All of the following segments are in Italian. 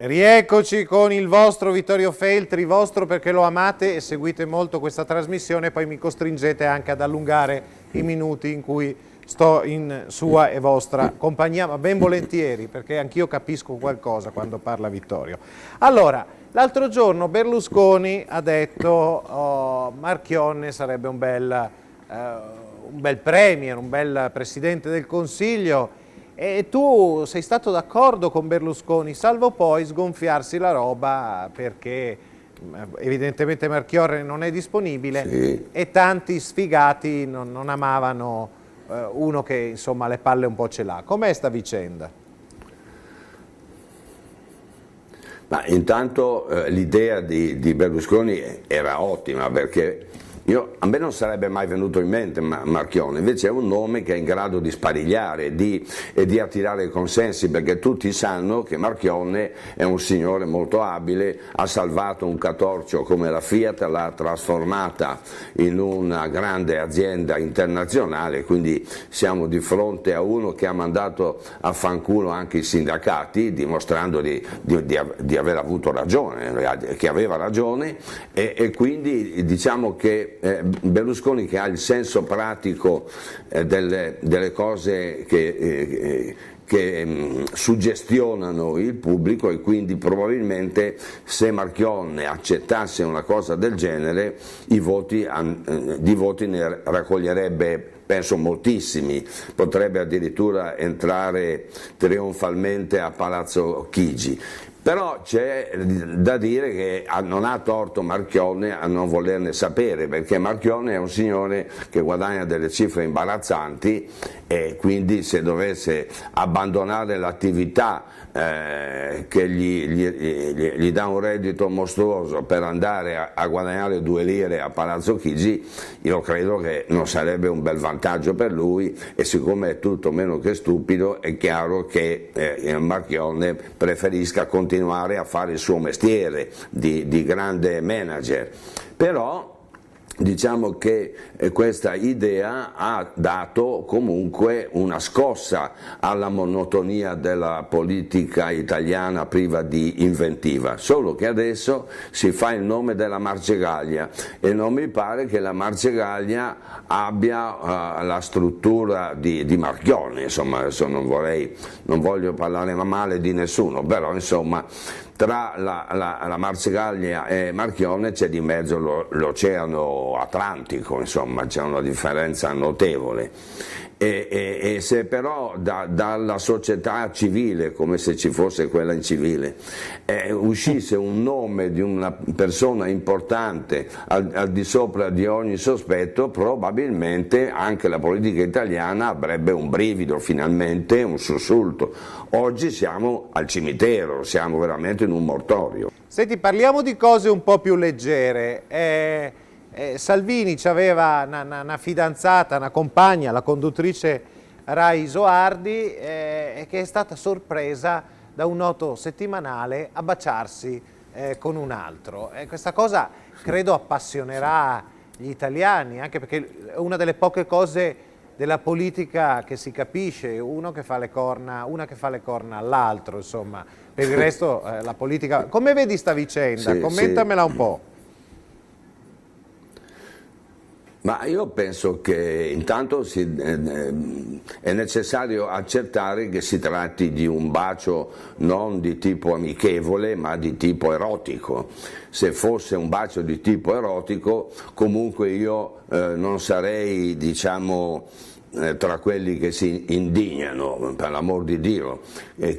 Rieccoci con il vostro Vittorio Feltri, vostro perché lo amate e seguite molto questa trasmissione e poi mi costringete anche ad allungare i minuti in cui sto in sua e vostra compagnia, ma ben volentieri perché anch'io capisco qualcosa quando parla Vittorio. Allora, l'altro giorno Berlusconi ha detto Marchionne sarebbe un bel premier, un bel Presidente del Consiglio. E tu sei stato d'accordo con Berlusconi, salvo poi sgonfiarsi la roba perché evidentemente Marchionne non è disponibile, sì, e tanti sfigati non amavano uno che insomma le palle un po' ce l'ha. Com'è sta vicenda? Ma intanto l'idea di Berlusconi era ottima perché a me non sarebbe mai venuto in mente Marchionne, invece è un nome che è in grado di sparigliare e di attirare consensi, perché tutti sanno che Marchionne è un signore molto abile, ha salvato un catorcio come la Fiat, l'ha trasformata in una grande azienda internazionale, quindi siamo di fronte a uno che ha mandato a fanculo anche i sindacati, dimostrando di aver avuto ragione, che aveva ragione, e quindi diciamo che Berlusconi, che ha il senso pratico delle cose che suggestionano il pubblico, e quindi probabilmente se Marchionne accettasse una cosa del genere di voti ne raccoglierebbe, penso, moltissimi, potrebbe addirittura entrare trionfalmente a Palazzo Chigi. Però c'è da dire che non ha torto Marchionne a non volerne sapere, perché Marchionne è un signore che guadagna delle cifre imbarazzanti e quindi se dovesse abbandonare l'attività che gli dà un reddito mostruoso per andare a guadagnare 2 lire a Palazzo Chigi, io credo che non sarebbe un bel vantaggio per lui, e siccome è tutto meno che stupido è chiaro che Marchionne preferisca continuare a fare il suo mestiere di grande manager. Però diciamo che questa idea ha dato comunque una scossa alla monotonia della politica italiana priva di inventiva, solo che adesso si fa il nome della Marcegaglia e non mi pare che la Marcegaglia abbia la struttura di Marchionne, insomma adesso non voglio parlare male di nessuno, però insomma tra la Marcegaglia e Marchionne c'è di mezzo l'Oceano Atlantico, insomma c'è una differenza notevole. E se però dalla società civile, come se ci fosse quella incivile, uscisse un nome di una persona importante al di sopra di ogni sospetto, probabilmente anche la politica italiana avrebbe un brivido, finalmente un sussulto. Oggi siamo al cimitero, siamo veramente in un mortorio. Senti, parliamo di cose un po' più leggere. Salvini aveva una fidanzata, una compagna, la conduttrice Rai Isoardi, che è stata sorpresa da un noto settimanale a baciarsi con un altro. Questa cosa credo appassionerà gli italiani, anche perché è una delle poche cose della politica che si capisce, una che fa le corna all'altro, insomma. Per il resto la politica... Come vedi sta vicenda? Sì, commentamela un po'. Ma io penso che intanto è necessario accertare che si tratti di un bacio non di tipo amichevole ma di tipo erotico. Se fosse un bacio di tipo erotico comunque io non sarei, diciamo, tra quelli che si indignano, per l'amor di Dio.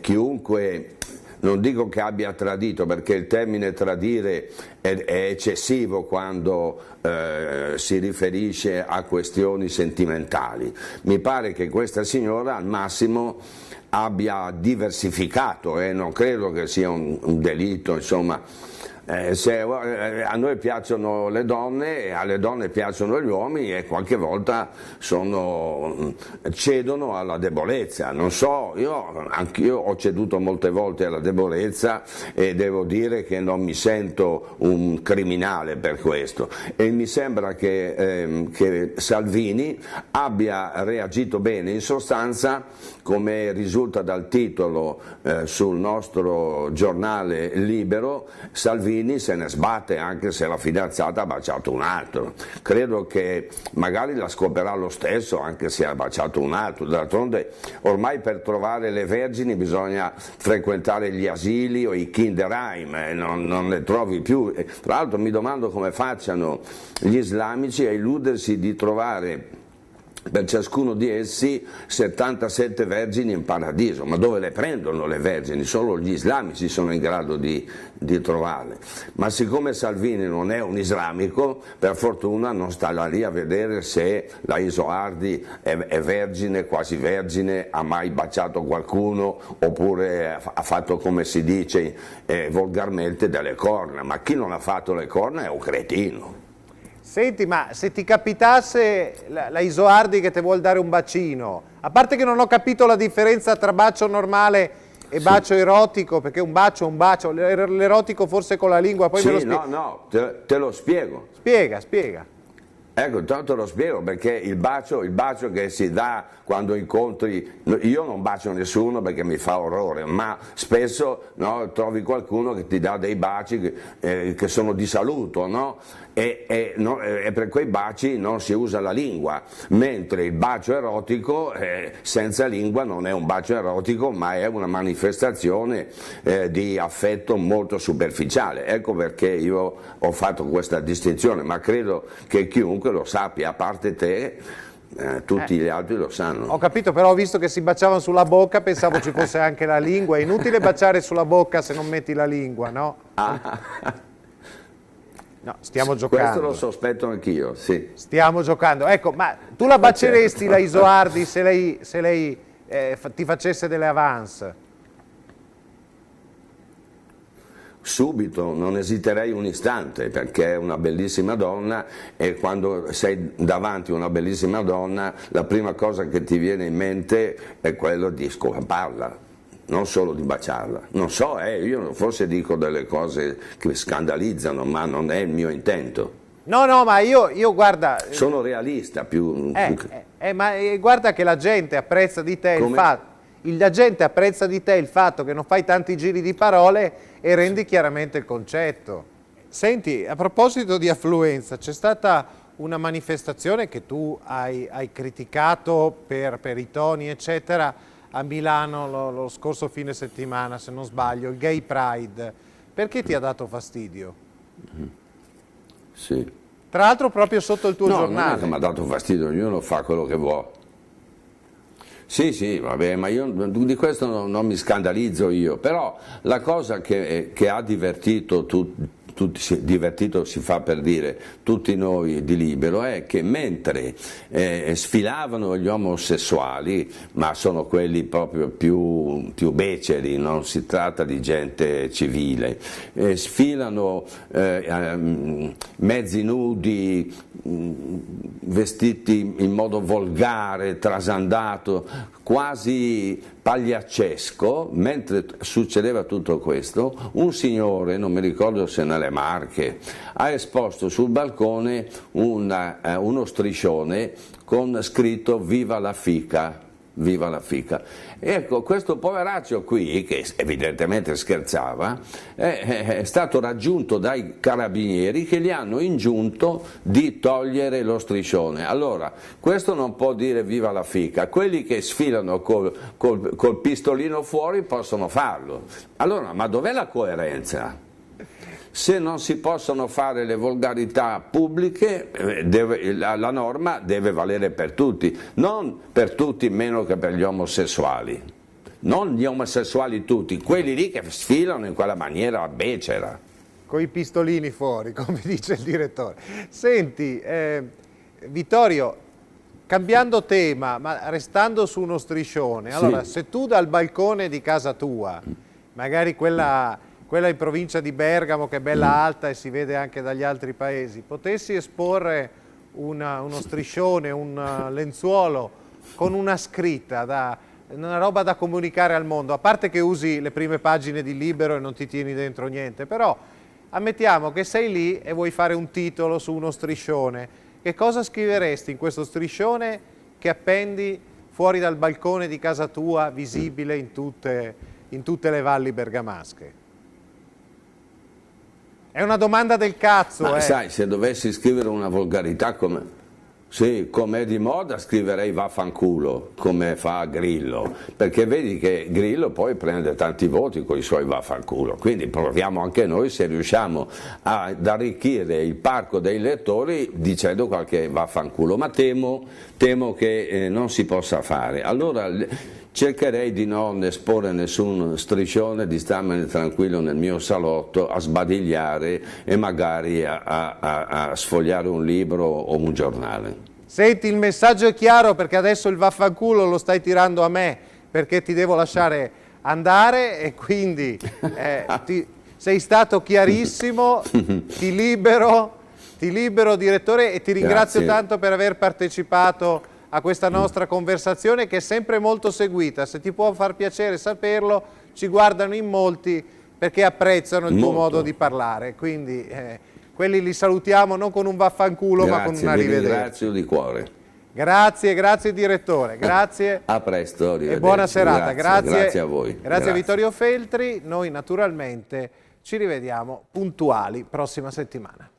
Chiunque... Non dico che abbia tradito, perché il termine tradire è eccessivo quando si riferisce a questioni sentimentali. Mi pare che questa signora al massimo abbia diversificato, non credo che sia un delitto, insomma, a noi piacciono le donne, alle donne piacciono gli uomini e qualche volta cedono alla debolezza. Non so, anch'io ho ceduto molte volte alla debolezza e devo dire che non mi sento un criminale per questo, e mi sembra che Salvini abbia reagito bene. In sostanza, come risulta dal titolo sul nostro giornale Libero, Salvini se ne sbatte anche se la fidanzata ha baciato un altro. Credo che magari la scoperà lo stesso anche se ha baciato un altro. D'altronde ormai per trovare le vergini bisogna frequentare gli asili o i Kinderheim, non le trovi più. Tra l'altro mi domando come facciano gli islamici a illudersi di trovare per ciascuno di essi 77 vergini in paradiso. Ma dove le prendono le vergini? Solo gli islamici sono in grado di trovarle. Ma siccome Salvini non è un islamico, per fortuna non sta lì a vedere se la Isoardi è vergine, quasi vergine, ha mai baciato qualcuno oppure ha fatto, come si dice volgarmente, delle corna. Ma chi non ha fatto le corna è un cretino. Senti, ma se ti capitasse la Isoardi che ti vuol dare un bacino, a parte che non ho capito la differenza tra bacio normale e bacio erotico, perché un bacio è un bacio, l'erotico forse con la lingua, poi me lo spiego. No, te lo spiego. Spiega. Ecco, intanto lo spiego, perché il bacio che si dà quando incontri, io non bacio nessuno perché mi fa orrore, ma spesso trovi qualcuno che ti dà dei baci che sono di saluto, no? E per quei baci non si usa la lingua, mentre il bacio erotico senza lingua non è un bacio erotico, ma è una manifestazione di affetto molto superficiale. Ecco perché io ho fatto questa distinzione, ma credo che chiunque lo sappia, a parte te. Tutti gli altri lo sanno. Ho capito, però ho visto che si baciavano sulla bocca, pensavo ci fosse anche la lingua. È inutile baciare sulla bocca se non metti la lingua, no? No, stiamo giocando. Questo lo sospetto anch'io, sì. Stiamo giocando. Ecco, ma tu la baceresti la Isoardi se lei ti facesse delle avance? Subito, non esiterei un istante, perché è una bellissima donna e quando sei davanti a una bellissima donna la prima cosa che ti viene in mente è quello di scoparla, non solo di baciarla. Non so, io forse dico delle cose che scandalizzano, ma non è il mio intento. No, ma io guarda... Sono realista più... ma guarda che la gente apprezza di te il fatto... La gente apprezza di te il fatto che non fai tanti giri di parole e rendi chiaramente il concetto. Senti, a proposito di affluenza, c'è stata una manifestazione che tu hai criticato per i toni, eccetera, a Milano lo scorso fine settimana, se non sbaglio, il Gay Pride. Perché ti ha dato fastidio? Sì. Tra l'altro proprio sotto il tuo giornale. No, non è che mi ha dato fastidio, ognuno fa quello che vuole. Sì, vabbè, ma io di questo non mi scandalizzo io, però la cosa che ha divertito divertito si fa per dire tutti noi di Libero è che mentre sfilavano gli omosessuali, ma sono quelli proprio più beceri, non si tratta di gente civile, sfilano mezzi nudi, vestiti in modo volgare, trasandato, quasi pagliaccesco. Mentre succedeva tutto questo, un signore, non mi ricordo se nelle Marche, ha esposto sul balcone uno striscione con scritto "Viva la fica". Viva la fica. Ecco, questo poveraccio qui, che evidentemente scherzava, è stato raggiunto dai carabinieri che gli hanno ingiunto di togliere lo striscione. Allora, questo non può dire viva la fica, quelli che sfilano col pistolino fuori possono farlo. Allora, ma dov'è la coerenza? Se non si possono fare le volgarità pubbliche, la norma deve valere per tutti, non per tutti meno che per gli omosessuali, non gli omosessuali tutti, quelli lì che sfilano in quella maniera becera. Con i pistolini fuori, come dice il direttore. Senti, Vittorio, cambiando tema, ma restando su uno striscione, allora se tu dal balcone di casa tua, magari quella quella in provincia di Bergamo, che è bella alta e si vede anche dagli altri paesi, potessi esporre uno striscione, un lenzuolo con una scritta, una roba da comunicare al mondo, a parte che usi le prime pagine di Libero e non ti tieni dentro niente, però ammettiamo che sei lì e vuoi fare un titolo su uno striscione, che cosa scriveresti in questo striscione che appendi fuori dal balcone di casa tua, visibile in tutte le valli bergamasche? È una domanda del cazzo. Ma sai, se dovessi scrivere una volgarità come... Sì, come è di moda scriverei vaffanculo, come fa Grillo, perché vedi che Grillo poi prende tanti voti con i suoi vaffanculo, quindi proviamo anche noi se riusciamo ad arricchire il parco dei lettori dicendo qualche vaffanculo, ma temo che non si possa fare. Allora cercherei di non esporre nessun striscione, di starmene tranquillo nel mio salotto a sbadigliare e magari a sfogliare un libro o un giornale. Senti, il messaggio è chiaro, perché adesso il vaffanculo lo stai tirando a me perché ti devo lasciare andare e quindi sei stato chiarissimo, ti libero direttore, e ti ringrazio tanto per aver partecipato a questa nostra conversazione, che è sempre molto seguita. Se ti può far piacere saperlo, ci guardano in molti perché apprezzano il tuo modo di parlare, quindi quelli li salutiamo non con un vaffanculo, ma con un arrivederci. Grazie di cuore. Grazie direttore, grazie. A presto, e buona serata. Grazie a voi. Grazie a Vittorio Feltri, noi naturalmente ci rivediamo puntuali prossima settimana.